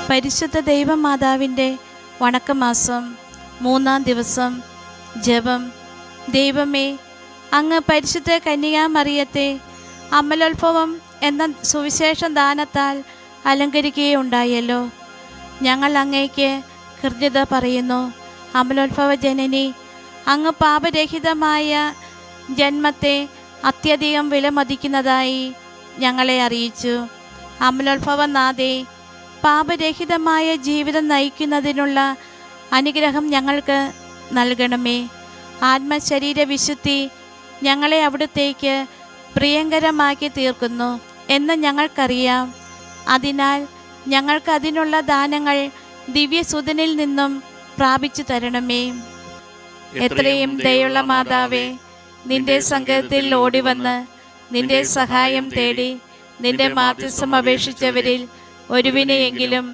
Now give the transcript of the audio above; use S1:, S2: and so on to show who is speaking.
S1: പരിശുദ്ധ ദൈവമാതാവിൻ്റെ വണക്കമാസം 3-ാം ദിവസം. ജപം. ദൈവമേ, അങ്ങ് പരിശുദ്ധ കന്യകാമറിയത്തെ അമലോത്ഭവം എന്ന സുവിശേഷ ദാനത്താൽ അലങ്കരിക്കുകയുണ്ടായല്ലോ. ഞങ്ങൾ അങ്ങേക്ക് കൃതജ്ഞത പറയുന്നു. അമലോത്ഭവ ജനനി, അങ്ങ് പാപരഹിതമായ ജന്മത്തെ അത്യധികം വിലമതിക്കുന്നതായി ഞങ്ങളെ അറിയിച്ചു. അമലോത്ഭവനാഥേ, പാപരഹിതമായ ജീവിതം നയിക്കുന്നതിനുള്ള അനുഗ്രഹം ഞങ്ങൾക്ക് നൽകണമേ. ആത്മശരീര വിശുദ്ധി ഞങ്ങളെ അവിടുത്തേക്ക് പ്രിയങ്കരമാക്കി തീർക്കുന്നു എന്ന് ഞങ്ങൾക്കറിയാം. അതിനാൽ ഞങ്ങൾക്ക് അതിനുള്ള ദാനങ്ങൾ ദിവ്യസുതനിൽ നിന്നും പ്രാപിച്ചു തരണമേ. എത്രയും ദയുള്ള മാതാവേ, നിന്റെ സംഘത്തിൽ ഓടിവന്ന് നിന്റെ സഹായം തേടി നിന്റെ മാധ്യസ്ഥം അപേക്ഷിച്ചവരിൽ ഒരുവിനെയെങ്കിലും